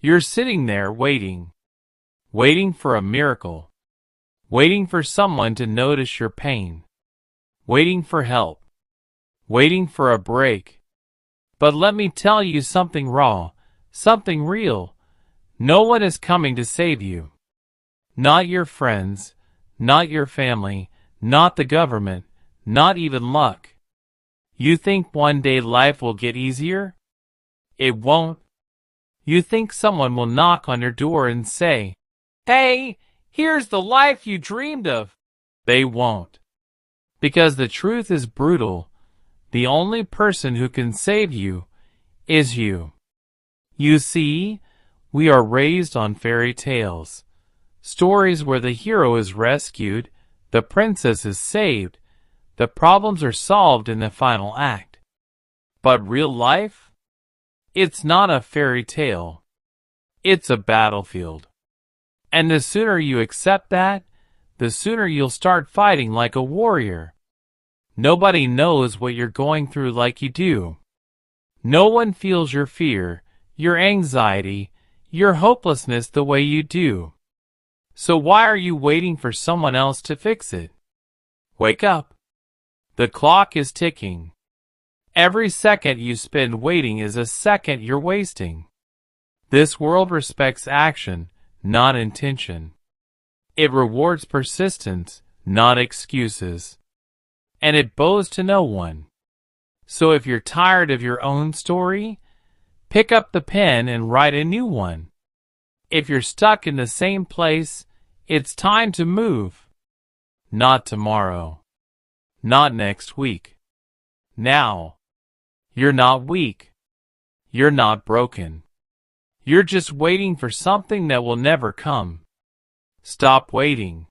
You're sitting there waiting. Waiting for a miracle. Waiting for someone to notice your pain. Waiting for help. Waiting for a break. But let me tell you something raw, something real. No one is coming to save you. Not your friends, not your family, not the government, not even luck. You think one day life will get easier? It won't. You think someone will knock on your door and say, "Hey, here's the life you dreamed of." They won't. Because the truth is brutal. The only person who can save you is you. You see, we are raised on fairy tales. Stories where the hero is rescued, the princess is saved, the problems are solved in the final act. But real life? It's not a fairy tale. It's a battlefield. And the sooner you accept that, the sooner you'll start fighting like a warrior. Nobody knows what you're going through like you do. No one feels your fear, your anxiety, your hopelessness the way you do. So why are you waiting for someone else to fix it? Wake up. The clock is ticking. Every second you spend waiting is a second you're wasting. This world respects action, not intention. It rewards persistence, not excuses. And it bows to no one. So if you're tired of your own story, pick up the pen and write a new one. If you're stuck in the same place, it's time to move. Not tomorrow. Not next week. Now. You're not weak. You're not broken. You're just waiting for something that will never come. Stop waiting.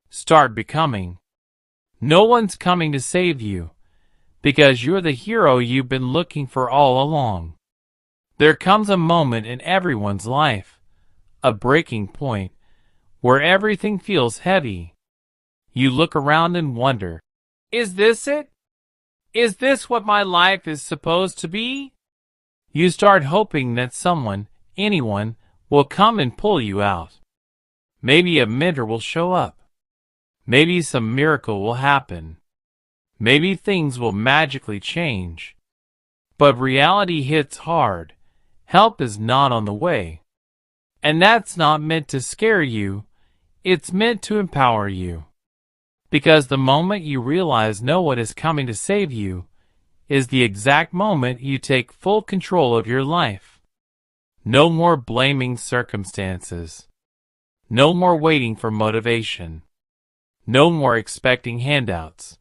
Start becoming. No one's coming to save you, because you're the hero you've been looking for all along. There comes a moment in everyone's life, a breaking point, where everything feels heavy. You look around and wonder, is this it? Is this what my life is supposed to be? You start hoping that someone, anyone, will come and pull you out. Maybe a mentor will show up. Maybe some miracle will happen. Maybe things will magically change. But reality hits hard. Help is not on the way. And that's not meant to scare you. It's meant to empower you. Because the moment you realize no one is coming to save you is the exact moment you take full control of your life. No more blaming circumstances. No more waiting for motivation. No more expecting handouts.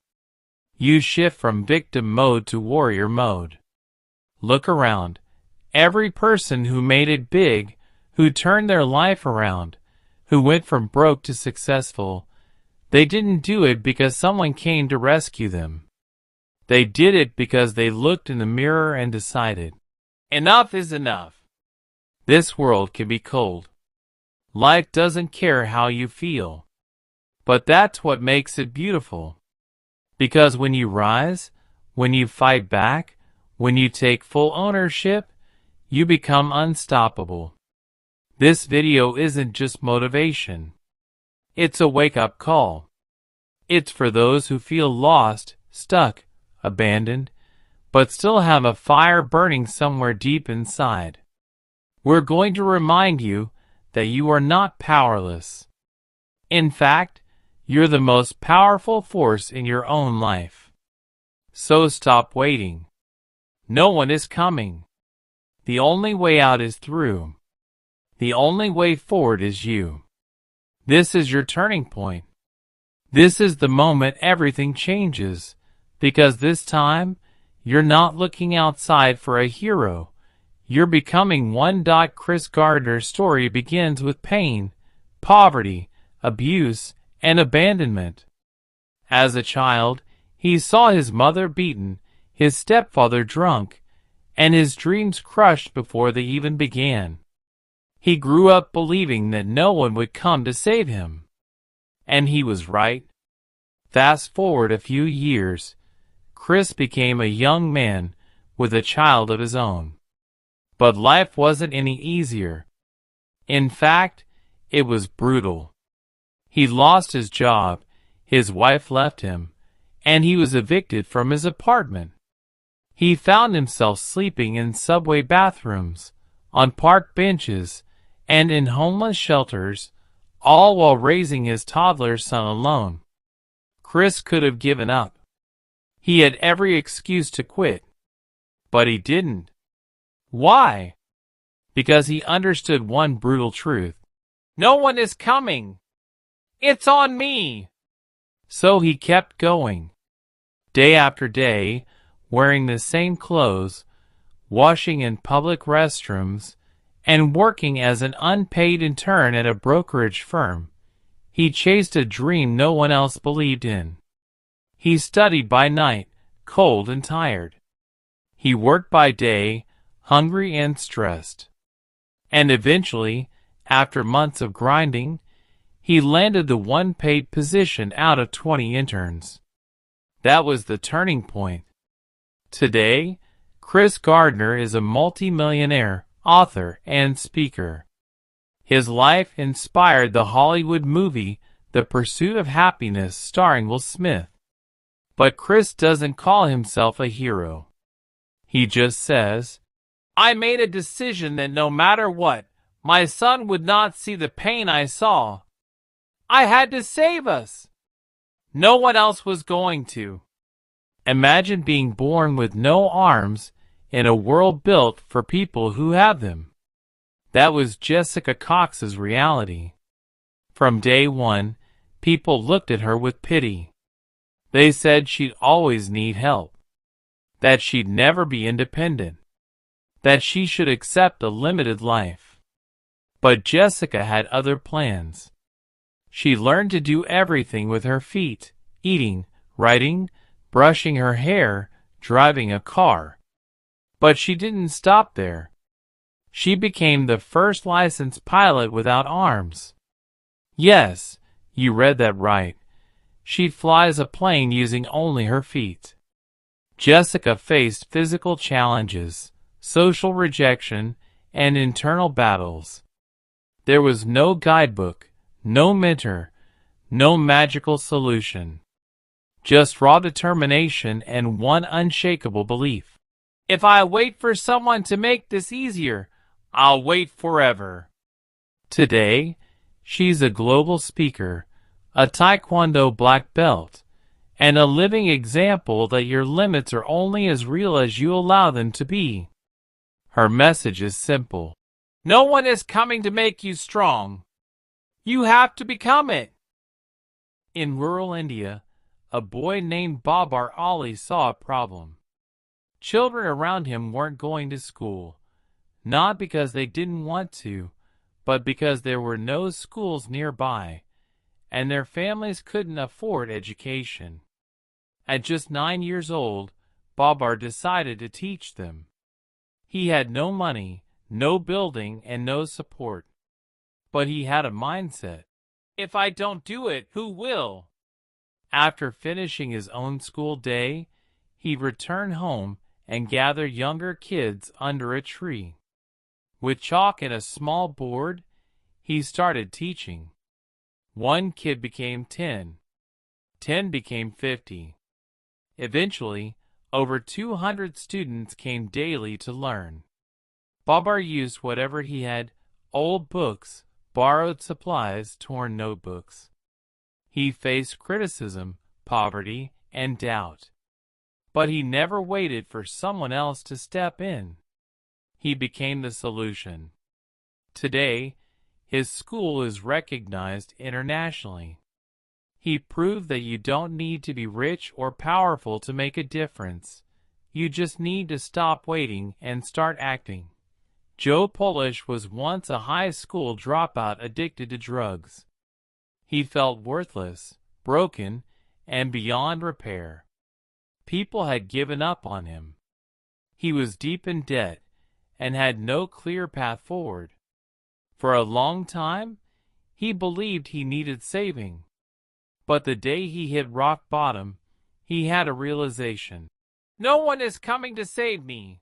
You shift from victim mode to warrior mode. Look around. Every person who made it big, who turned their life around, who went from broke to successful, they didn't do it because someone came to rescue them. They did it because they looked in the mirror and decided, enough is enough. This world can be cold. Life doesn't care how you feel. But that's what makes it beautiful. Because when you rise, when you fight back, when you take full ownership, you become unstoppable. This video isn't just motivation. It's a wake-up call. It's for those who feel lost, stuck, abandoned, but still have a fire burning somewhere deep inside. We're going to remind you that you are not powerless. In fact, you're the most powerful force in your own life. So stop waiting. No one is coming. The only way out is through. The only way forward is you. This is your turning point. This is the moment everything changes, because this time, you're not looking outside for a hero. You're becoming one. Chris Gardner's story begins with pain, poverty, abuse, and abandonment. As a child, he saw his mother beaten, his stepfather drunk, and his dreams crushed before they even began. He grew up believing that no one would come to save him. And he was right. Fast forward a few years, Chris became a young man with a child of his own. But life wasn't any easier. In fact, it was brutal. He lost his job, his wife left him, and he was evicted from his apartment. He found himself sleeping in subway bathrooms, on park benches, and in homeless shelters, all while raising his toddler son alone. Chris could have given up. He had every excuse to quit, but he didn't. Why? Because he understood one brutal truth. No one is coming. It's on me. So he kept going. Day after day, wearing the same clothes, washing in public restrooms, and working as an unpaid intern at a brokerage firm. He chased a dream no one else believed in. He studied by night, cold and tired. He worked by day, hungry and stressed. And eventually, after months of grinding, he landed the one paid position out of 20 interns. That was the turning point. Today, Chris Gardner is a multi-millionaire, author, and speaker. His life inspired the Hollywood movie The Pursuit of Happiness starring Will Smith. But Chris doesn't call himself a hero. He just says, "I made a decision that no matter what, my son would not see the pain I saw. I had to save us. No one else was going to." Imagine being born with no arms in a world built for people who have them. That was Jessica Cox's reality. From day one, people looked at her with pity. They said she'd always need help, that she'd never be independent, that she should accept a limited life. But Jessica had other plans. She learned to do everything with her feet, eating, writing, brushing her hair, driving a car. But she didn't stop there. She became the first licensed pilot without arms. Yes, you read that right. She flies a plane using only her feet. Jessica faced physical challenges, social rejection, and internal battles. There was no guidebook, no mentor, no magical solution. Just raw determination and one unshakable belief. If I wait for someone to make this easier, I'll wait forever. Today, she's a global speaker, a Taekwondo black belt, and a living example that your limits are only as real as you allow them to be. Her message is simple. No one is coming to make you strong. You have to become it. In rural India, a boy named Babar Ali saw a problem. Children around him weren't going to school, not because they didn't want to, but because there were no schools nearby, and their families couldn't afford education. At just 9 years old, Babar decided to teach them. He had no money, no building, and no support. But he had a mindset. If I don't do it, who will? After finishing his own school day, he'd return home and gather younger kids under a tree. With chalk and a small board, he started teaching. One kid became 10. 10 became 50. Eventually, over 200 students came daily to learn. Babar used whatever he had, old books, borrowed supplies, torn notebooks. He faced criticism, poverty, and doubt. But he never waited for someone else to step in. He became the solution. Today, his school is recognized internationally. He proved that you don't need to be rich or powerful to make a difference. You just need to stop waiting and start acting. Joe Polish was once a high school dropout addicted to drugs. He felt worthless, broken, and beyond repair. People had given up on him. He was deep in debt and had no clear path forward. For a long time, he believed he needed saving. But the day he hit rock bottom, he had a realization. No one is coming to save me.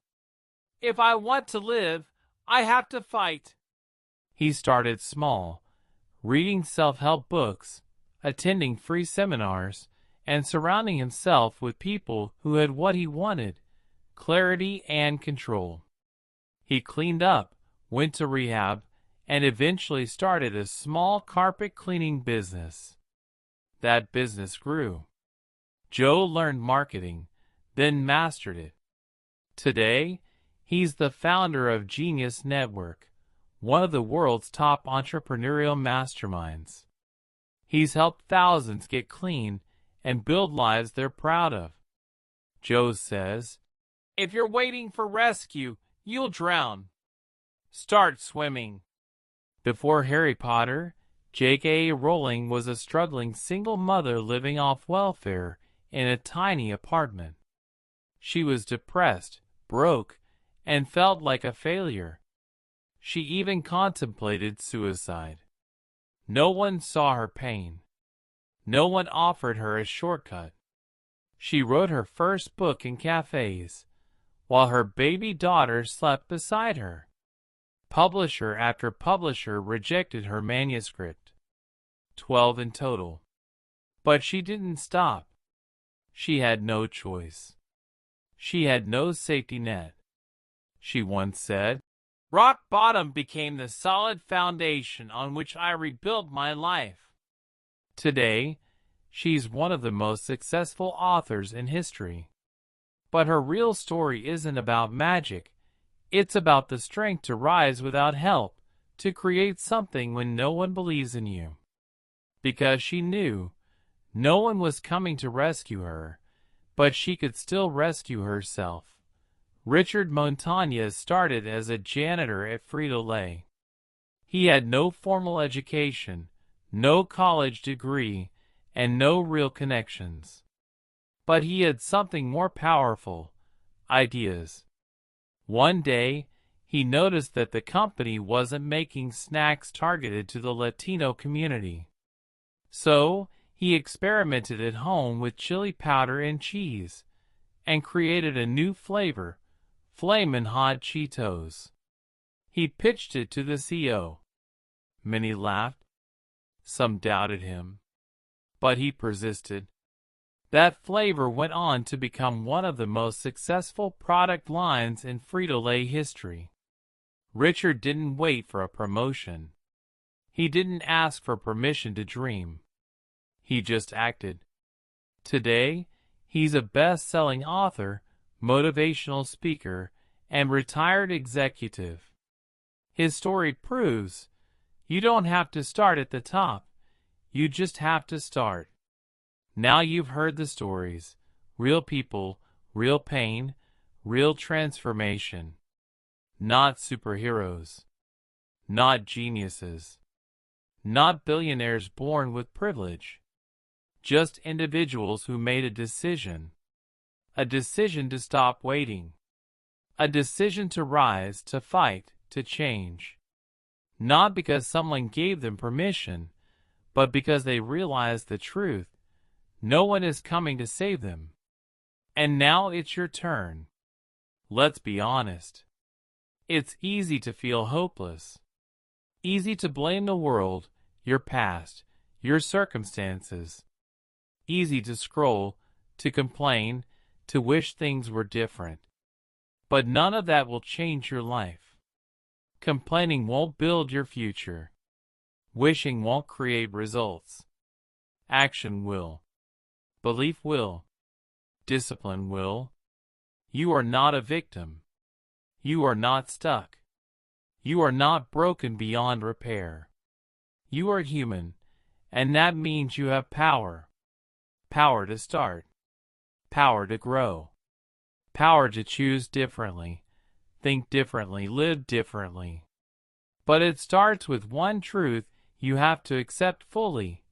If I want to live, I have to fight. He started small, reading self-help books, attending free seminars, and surrounding himself with people who had what he wanted: clarity and control. He cleaned up, went to rehab, and eventually started a small carpet cleaning business. That business grew. Joe learned marketing, then mastered it. Today, he's the founder of Genius Network, one of the world's top entrepreneurial masterminds. He's helped thousands get clean and build lives they're proud of. Joe says, "If you're waiting for rescue, you'll drown. Start swimming." Before Harry Potter, J.K. Rowling was a struggling single mother living off welfare in a tiny apartment. She was depressed, broke, and felt like a failure. She even contemplated suicide. No one saw her pain. No one offered her a shortcut. She wrote her first book in cafes, while her baby daughter slept beside her. Publisher after publisher rejected her manuscript. 12 in total. But she didn't stop. She had no choice. She had no safety net. She once said, "Rock bottom became the solid foundation on which I rebuilt my life." Today, she's one of the most successful authors in history. But her real story isn't about magic. It's about the strength to rise without help, to create something when no one believes in you. Because she knew no one was coming to rescue her, but she could still rescue herself. Richard Montañez started as a janitor at Frito-Lay. He had no formal education, no college degree, and no real connections. But he had something more powerful: ideas. One day, he noticed that the company wasn't making snacks targeted to the Latino community. So, he experimented at home with chili powder and cheese, and created a new flavor: Flamin' Hot Cheetos. He pitched it to the CEO. Many laughed. Some doubted him. But he persisted. That flavor went on to become one of the most successful product lines in Frito-Lay history. Richard didn't wait for a promotion. He didn't ask for permission to dream. He just acted. Today, he's a best-selling author, motivational speaker, and retired executive. His story proves you don't have to start at the top. You just have to start. Now you've heard the stories. Real people, real pain, real transformation. Not superheroes. Not geniuses. Not billionaires born with privilege. Just individuals who made a decision. A decision to stop waiting. A decision to rise, to fight, to change. Not because someone gave them permission, but because they realized the truth. No one is coming to save them. And now it's your turn. Let's be honest. It's easy to feel hopeless. Easy to blame the world, your past, your circumstances. Easy to scroll, to complain, to wish things were different. But none of that will change your life. Complaining won't build your future. Wishing won't create results. Action will. Belief will. Discipline will. You are not a victim. You are not stuck. You are not broken beyond repair. You are human, and that means you have power. Power to start. Power to grow. Power to choose differently, think differently, live differently. But it starts with one truth you have to accept fully.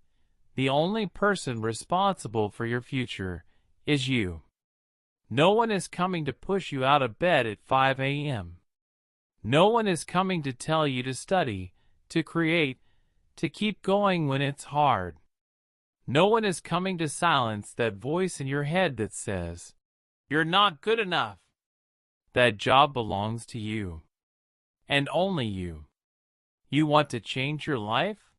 The only person responsible for your future is you. No one is coming to push you out of bed at 5 a.m. No one is coming to tell you to study, to create, to keep going when it's hard. No one is coming to silence that voice in your head that says, "You're not good enough." That job belongs to you. And only you. You want to change your life?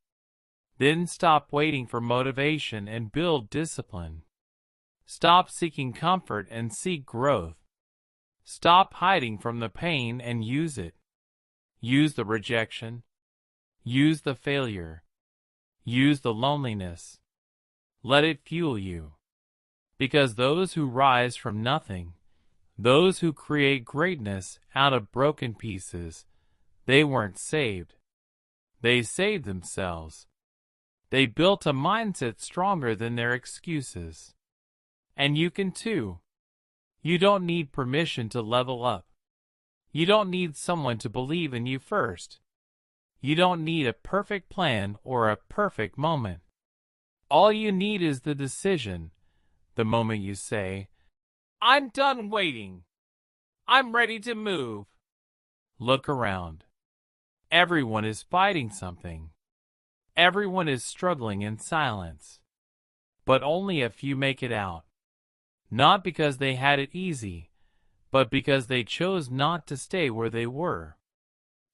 Then stop waiting for motivation and build discipline. Stop seeking comfort and seek growth. Stop hiding from the pain and use it. Use the rejection. Use the failure. Use the loneliness. Let it fuel you. Because those who rise from nothing, those who create greatness out of broken pieces, they weren't saved. They saved themselves. They built a mindset stronger than their excuses. And you can too. You don't need permission to level up. You don't need someone to believe in you first. You don't need a perfect plan or a perfect moment. All you need is the decision, the moment you say, "I'm done waiting. I'm ready to move." Look around. Everyone is fighting something. Everyone is struggling in silence. But only a few make it out. Not because they had it easy, but because they chose not to stay where they were.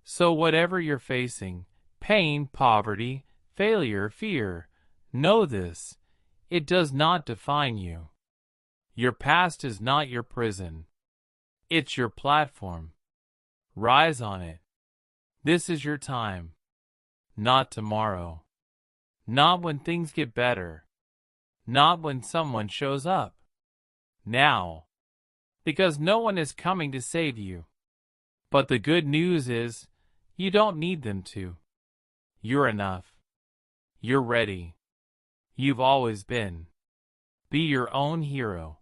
So whatever you're facing, pain, poverty, failure, fear, know this: it does not define you. Your past is not your prison. It's your platform. Rise on it. This is your time. Not tomorrow. Not when things get better. Not when someone shows up. Now. Because no one is coming to save you. But the good news is, you don't need them to. You're enough. You're ready. You've always been. Be your own hero.